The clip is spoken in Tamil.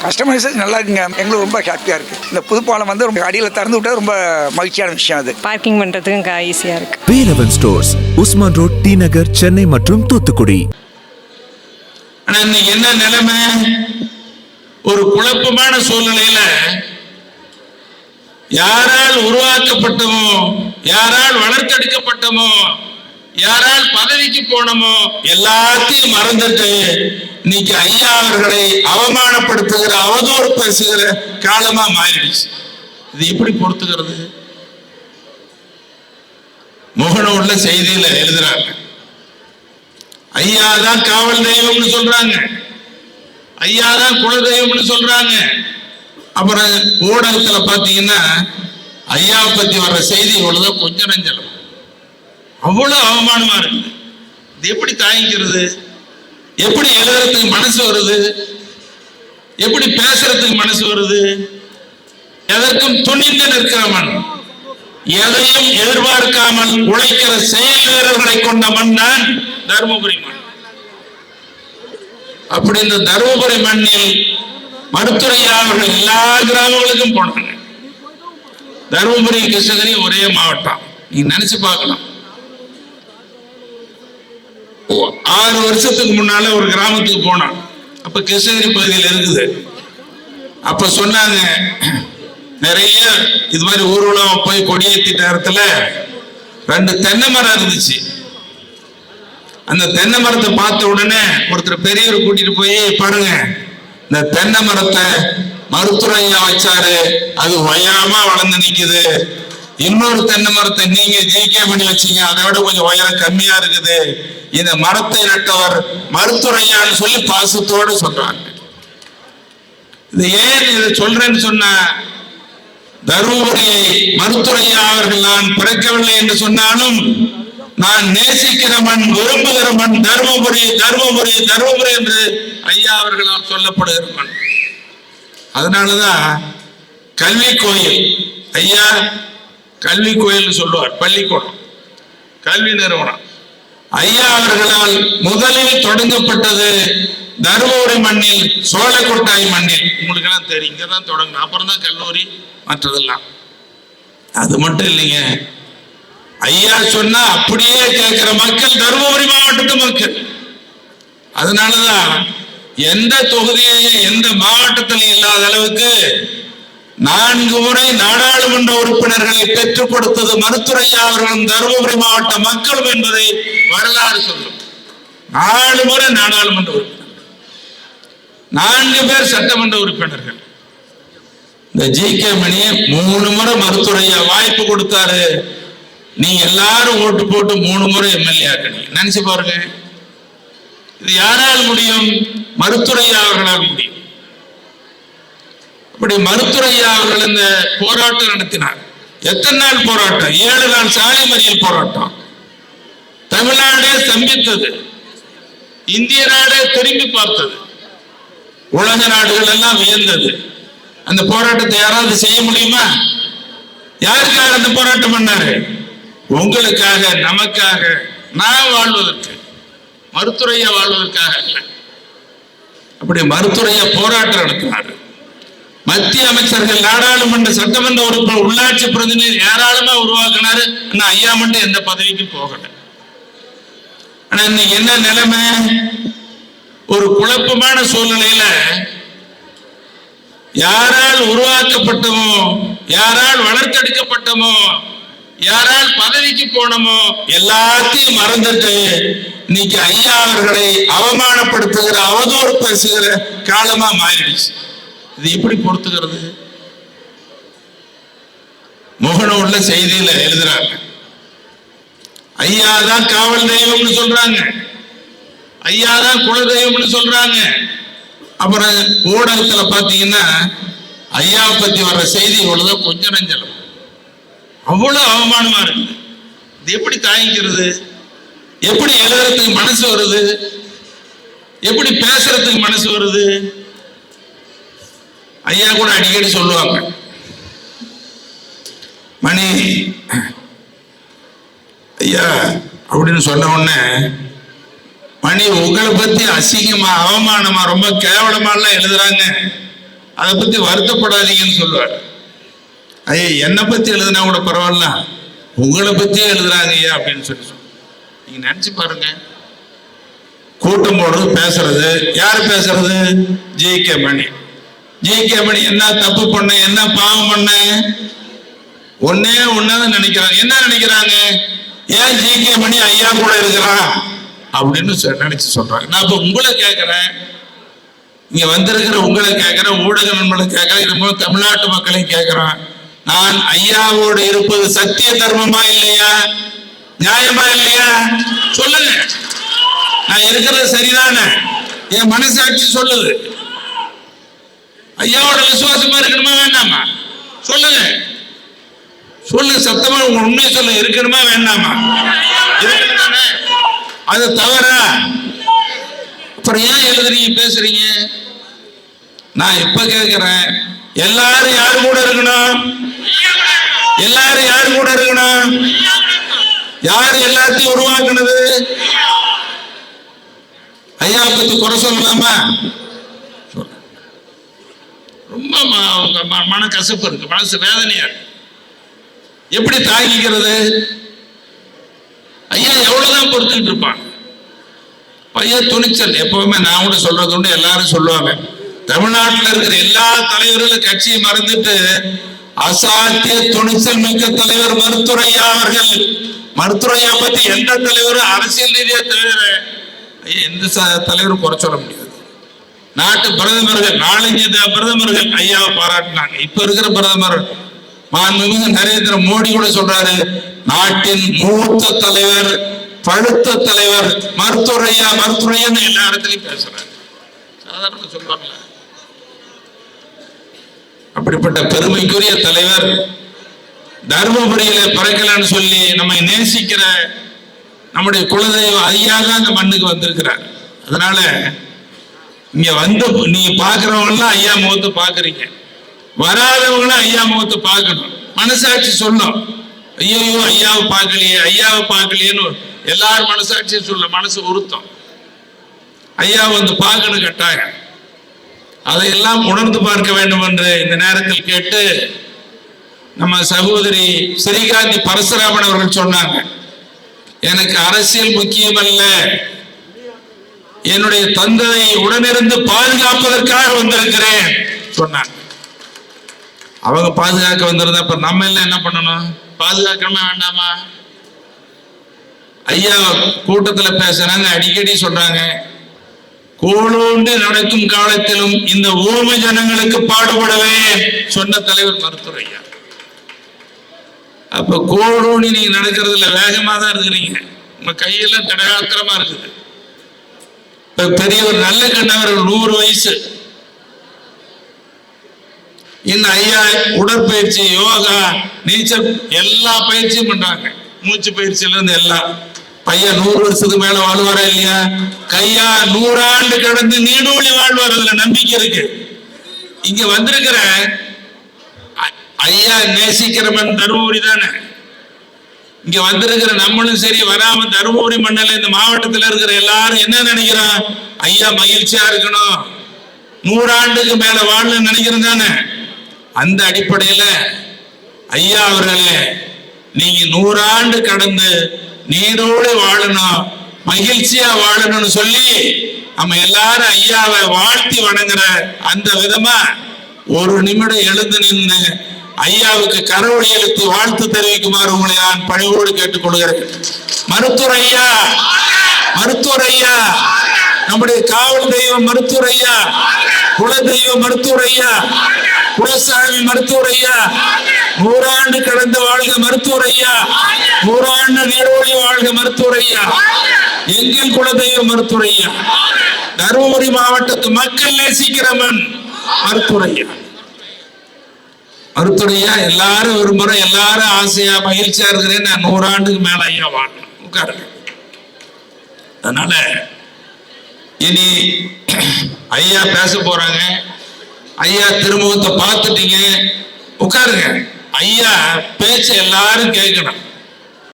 கஸ்டமைசேஷன் நல்லா இருக்குங்க. எங்களுக்கு ரொம்ப ஹாப்பியாக இருக்குது. இந்த புதுப்பாலம் வந்து ரொம்ப அடியில் திறந்து விட்டா ரொம்ப மகிழ்ச்சியான விஷயம். அது பார்க்கிங் பண்ணுறதுக்கு ஈஸியாக இருக்குது. Velavan stores, Usman road, T Nagar, Chennai மற்றும் தூத்துக்குடி. என்ன நிலைமை? ஒரு குழப்பமான சூழ்நிலையில யாரால் உருவாக்கப்பட்டமோ, யாரால் வளர்த்தெடுக்கப்பட்டமோ, யாரால் பதவிக்கு போனமோ எல்லாத்தையும் மறந்துட்டு இன்னைக்கு ஐயா அவர்களை அவமானப்படுத்துகிற, அவதூறு பேசுகிற காலமா மாறிடுச்சு. இது எப்படி பொறுத்துக்கிறது? முகநூல்ல செய்தியில எழுதுறாங்க, ஐயா தான் காவல் தெய்வம்னு சொல்றாங்க, ஐயா தான் குல தெய்வம்னு சொல்றாங்க. அப்புறம் ஊடகத்துல பாத்தீங்கன்னா ஐயாவை பத்தி வர்ற செய்தி இவ்வளவுதான் கொஞ்சம் நஞ்சலம், அவ்வளவு அவமானமா இருக்குது. இது எப்படி தாங்கிக்கிறது? எப்படி எழுதுறதுக்கு மனசு வருது? எப்படி பேசுறதுக்கு மனசு வருது? எதற்கும் துணிந்து நிற்கிறவன், எதையும் எதிர்பார்க்காமல் உழைக்கிற செயல் வீரர்களை கொண்ட மண் தான் தருமபுரி மண். அப்படி இந்த தருமபுரி மண்ணில் மருத்துவரையா அவர்கள் எல்லா கிராமங்களுக்கும் போனாங்க. தருமபுரி கிருஷ்ணகிரி ஒரே மாவட்டம். நீ நினைச்சு பார்க்கலாம். 6 வருஷத்துக்கு முன்னால ஒரு கிராமத்துக்கு போனான். அப்ப கிருஷ்ணகிரி பகுதியில் இருக்குது. அப்ப சொன்னாங்க, நிறைய இது மாதிரி ஊர்வலம் போய் கொடியேற்றிட்ட இடத்துல 2 தென்னை மரம் இருந்துச்சு. அந்த தென்னை மரத்தை பார்த்த உடனே ஒருத்தர் பெரியவர் கூட்டிட்டு போய், பாருங்க இந்த தென்னை மரத்தை மருத்துவரையா வச்சாரு, அது உயரமா வளர்ந்து நிக்குது. இன்னொரு தென்னை மரத்தை நீங்க ஜிகே பண்ணி வச்சீங்க, அதை விட கொஞ்சம் உயரம் கம்மியா இருக்குது. இந்த மரத்தை நட்டவர் மருத்துவரையான்னு சொல்லி பாசத்தோடு சொல்றாங்க. இது ஏன் இதை சொல்றேன்னு சொன்ன, தருமபுரி மருத்துவரையா அவர்கள் நான் பிறக்கவில்லை என்று சொன்னாலும் நான் நேசிக்கிற மண், விரும்புகிற மண் தருமபுரி, தருமபுரி, தருமபுரி என்று ஐயா அவர்களால் சொல்லப்படுகிற மண். அதனாலதான் கல்வி கோயில், ஐயா கல்வி கோயில் சொல்லுவார், பள்ளிக்கூடம், கல்வி நிறுவனம். ஐயா அவர்களால் முதலில் தொடங்கப்பட்டது தருமபுரி மண்ணில், சோழக்கோட்டாய் மண்ணில். உங்களுக்கு எல்லாம் தெரியும், இங்கதான் தொடங்கணும். அப்புறம் தான் கல்லூரி, மற்றதெல்லாம். அது மட்டும் இல்லைங்க, ஐயா சொன்னா அப்படியே கேட்கிற மக்கள் தருமபுரி மாவட்டத்து மக்கள். அதனாலதான் எந்த தொகுதியையும் எந்த மாவட்டத்திலும் இல்லாத அளவுக்கு 4 முறை நாடாளுமன்ற உறுப்பினர்களை பெற்றுக் கொடுத்தது மருத்துவரையா அவர்களும் தருமபுரி மாவட்ட மக்களும் என்பதை வரலாறு சொல்லும். 4 முறை நாடாளுமன்ற உறுப்பினர்கள், 4 பேர் சட்டமன்ற உறுப்பினர்கள். இந்த ஜிகே மணியை 3 முறை மருத்துவரையா வாய்ப்பு கொடுத்தாரு. நீங்க எல்லாரும் ஓட்டு போட்டு 3 முறை எம்எல்ஏ ஆக்கணும். நினைச்சு பாருங்க, இது யாரால் முடியும்? மருத்துவரையா அவர்களால் முடியும். அப்படி மருத்துவரையா அவர்கள் இந்த போராட்டம் நடத்தினார். எத்தனை நாள் போராட்டம்? 7 நாள் சாலை மறியல் போராட்டம். தமிழ்நாடே ஸ்தம்பித்தது, இந்திய நாடே திரும்பி பார்த்தது, உலக நாடுகள் எல்லாம் வியந்தது. அந்த போராட்டத்தை யாராவது செய்ய முடியுமா? யாருக்காக அந்த போராட்டம் பண்ணாரு? உங்களுக்காக, நமக்காக, நான் வாழ்வதற்கு, மருத்துவரையா வாழ்வதற்காக அல்ல. அப்படி மருத்துவரையா போராட்டம் நடத்தினார். மத்திய அமைச்சர்கள், நாடாளுமன்ற, சட்டமன்ற உறுப்பினர், உள்ளாட்சி பிரதிநிதி ஏராளமா உருவாக்கினாரு. ஆனா ஐயா மட்டும் எந்த பதவிக்கும் போகல. ஆனா இன்னைக்கு என்ன நிலைமை? ஒரு குழப்பமான சூழ்நிலையில யாரால் உருவாக்கப்பட்டமோ, யாரால் வளர்த்தெடுக்கப்பட்டமோ, யாரால் பதவிக்கு போனமோ எல்லாத்தையும் மறந்துட்டு இன்னைக்கு ஐயா அவர்களை அவமானப்படுத்துகிற, அவதூறு பேசுகிற காலமா மாறிடுச்சு. இது எப்படி பொறுத்துக்கிறது? முகநூல்ல செய்தியில எழுதுறாங்க, ஐயா தான் காவல் தெய்வம்னு சொல்றாங்க, ஐயா தான் குல தெய்வம்னு சொல்றாங்க. அப்புறம் ஊடகத்துல பாத்தீங்கன்னா ஐயாவை பத்தி வர்ற செய்தி இவ்வளவுதான் கொஞ்சம் நஞ்சலம், அவ்வளவு அவமானமா இருக்குது. இது எப்படி தாங்கிக்கிறது? எப்படி எழுதுறதுக்கு மனசு வருது? எப்படி பேசுறதுக்கு மனசு வருது? ஐயா கூட அடிக்கடி சொல்லுவாங்க, மணி ஐயா அப்படின்னு சொன்ன உடனே, மணி உங்களை பத்தி அசிங்கமா, அவமானமா, ரொம்ப கேவலமா எல்லாம் எழுதுறாங்க, அதை பத்தி வருத்தப்படாதீங்கன்னு சொல்லுவார். ஐயா என்னை பத்தி எழுதுனா கூட பரவாயில்ல, உங்களை பத்தியே எழுதுறாங்க ஐயா அப்படின்னு சொல்லி நீங்க நினைச்சு பாருங்க. கூட்டம் போடுறது பேசுறது, யாரு பேசுறது? ஜே.கே. மணி. ஜே.கே. மணி என்ன தப்பு பண்ண, என்ன பாவம் பண்ண? ஒன்னதான் நினைக்கிறாங்க. என்ன நினைக்கிறாங்க? ஏன் ஜே.கே. மணி ஐயா கூட இருக்கிறான் அப்படின்னு நினைச்சு சொல்றாங்க. நான் இப்ப உங்களை கேட்கிறேன், இங்க வந்திருக்கிற உங்களை கேட்கிறேன், ஊடக நண்பர்களை கேட்கிறேன், தமிழ்நாட்டு மக்களையும் கேட்கிறேன். நான் ஐயாவோடு இருப்பது சத்திய தர்மமா இல்லையா? நியாயமா இல்லையா? சொல்லுங்க. நான் இருக்கிறது சரிதானே? என் மனசாட்சி சொல்லுது. ஐயாவோட விசுவாசமா இருக்கணுமா வேண்டாமா? சொல்லுங்க. சொல்லுங்க, சத்தமா உங்க உண்மையை சொல்லுங்க. இருக்கணுமா வேண்டாமா? இருக்கணுமே. அது தவற அப்புறம் ஏன் எழுதுறீங்க, பேசுறீங்க? நான் இப்ப கேட்கிறேன், எல்லாரும் யாரு கூட இருக்கணும்? எல்லாரும் யாரு கூட இருக்கணும்? யாரு எல்லாத்தையும் உருவாக்குனது? ஐயா பத்தி குறை சொல்லலாமா? ரொம்ப மன கசப்பு இருக்கு, மனசு வேதனையா இருக்கு. எப்படி தாங்கிக்கிறது? ஐயா எவ்வளவுதான் பொறுத்துக்கிட்டு இருப்பாங்க. ஐயா துணிச்சல் எப்பவுமே நான் கூட சொல்றது உண்டு, எல்லாரும் சொல்லுவாங்க. தமிழ்நாட்டில் இருக்கிற எல்லா தலைவர்களும் கட்சியை மறந்துட்டு அசாத்திய துணிச்சல் மிக்க தலைவர் மருத்துவரையா அவர்கள். மருத்துவரையா பத்தி எந்த தலைவரும் அரசியல் ரீதியா தவிர எந்த தலைவரும் குறை சொல்ல முடியாது. நாட்டு பிரதமர்கள், 4-5 பிரதமர்கள் ஐயாவை பாராட்டினாங்க. இப்ப இருக்கிற பிரதமர் மாண்புமிகு நரேந்திர மோடி கூட சொல்றாரு, நாட்டின் மூத்த தலைவர், பழுத்த தலைவர் மருத்துவரையா, மருத்துவரையான்னு எல்லா இடத்துலயும் பேசுறாரு. சாதாரண சொல்றாங்களா? அப்படிப்பட்ட பெருமைக்குரிய தலைவர் தர்மபுரியில பிறக்கலன்னு சொல்லி நம்மை நேசிக்கிற நம்முடைய குலதெய்வம் ஐயா தான் இந்த மண்ணுக்கு வந்திருக்கிறார். அதனால இங்க வந்து நீங்க பாக்குறவங்கலாம் ஐயா முகத்தை பாக்குறீங்க, வராதவங்களும் ஐயா முகத்தை பார்க்கணும். மனசாட்சி சொல்லும், ஐயோ ஐயாவை பார்க்கலையே, ஐயாவை பார்க்கலையேன்னு எல்லாரும் மனசாட்சியும் சொல்ல, மனசு உறுத்தம். ஐயா வந்து பார்க்கணும் கட்டாயம். அதையெல்லாம் உணர்ந்து பார்க்க வேண்டும் என்று இந்த நேரத்தில் கேட்டு, நம்ம சகோதரி ஸ்ரீகாந்தி பரசுராமன் அவர்கள் சொன்னாங்க, எனக்கு அரசியல் முக்கியம் அல்ல, என்னுடைய தந்தையை உடனிருந்து பாதுகாப்பதற்காக வந்திருக்கிறேன் சொன்னாங்க. அவங்க பாதுகாக்க வந்திருந்தா இப்ப நம்ம எல்லாம் என்ன பண்ணணும்? பாதுகாக்கணுமா வேண்டாமா? ஐயா கூட்டத்துல பேசுறாங்க, அடிக்கடி சொல்றாங்க, கோளோண்டு நடக்கும் காலத்திலும் இந்த ஊமை ஜனங்களுக்கு பாடுபடவே சொன்ன தலைவர் மருத்துவர் ஐயா. அப்ப கோளோண்டி நீங்க நடக்கிறதுல வேகமா தான் இருக்கிறீங்க, உங்க கையெல்லாம் தடகாத்திரமா இருக்குது. இப்ப பெரியவர் நல்ல கண்ணவர்கள் 100 வயசு. இன்னும் ஐயா உடற்பயிற்சி, யோகா, நீச்சல் எல்லா பயிற்சியும் பண்றாங்க, மூச்சு பயிற்சியில இருந்து எல்லாம். பையன் 100 வருஷத்துக்கு மேல வாழ்வாரா இல்லையா? கையா 100 ஆண்டு கடந்து நீடூழி வாழ்வார், அதுல நம்பிக்கை இருக்கு. இங்க வந்திருக்கிற ஐயா நேசிக்கிறவன் தருமபுரி தானே. இங்க வந்திருக்கிற நம்மளும் சரி, வராம தருமபுரி மண்டல இந்த மாவட்டத்தில் இருக்கிற எல்லாரும் என்ன நினைக்கிறான்? ஐயா மகிழ்ச்சியா இருக்கணும், 100 ஆண்டுக்கு மேல வாழணும்னு நினைக்கிறேன் தானே. அந்த அடிப்படையில ஐயா அவர்களே, நீங்க 100 ஆண்டு கடந்து நீரோடு வாழணும், மகிழ்ச்சியா வாழணும்னு சொல்லி நம்ம எல்லாரும் ஐயாவை வாழ்த்தி வணங்குற அந்த விதமா ஒரு நிமிடம் எழுந்து நின்று ஐயாவுக்கு கரவொலி எழுத்து வாழ்த்து தெரிவிக்குமாறு உங்களை நான் பணிவோடு கேட்டுக்கொள்கிறேன். மருத்துவர் ஐயா, மருத்துவர் ஐயா, நம்முடைய காவல் தெய்வம் மருத்துவர் ஐயா, குல தெய்வம் மருத்துவர் ஐயா, குலசாமி மருத்துவர் ஐயா, 100 ஆண்டு கடந்து வாழ்க மருத்துவர் ஐயா, 100 ஆண்டு நீரோடி வாழ்க மருத்துவர் ஐயா, எங்கள் குலதெய்வம் மருத்துவர் ஐயா, தருமபுரி மாவட்டத்து மக்கள் நேசிக்கிறவன் மருத்துவர் ஐயா. மருத்துவர் ஐயா எல்லாரும் ஒரு முறை, எல்லாரும் ஆசையா மகிழ்ச்சியா இருக்கிறேன், நான் 100 ஆண்டுக்கு மேல ஐயா வாழணும், உட்காருங்க. அதனால இனி ஐயா பேச போறாங்க. ஐயா திருமுகத்தை பார்த்துட்டீங்க, உட்காருங்க. ஐயா பேச்ச எல்லாரும் கேட்கணும்.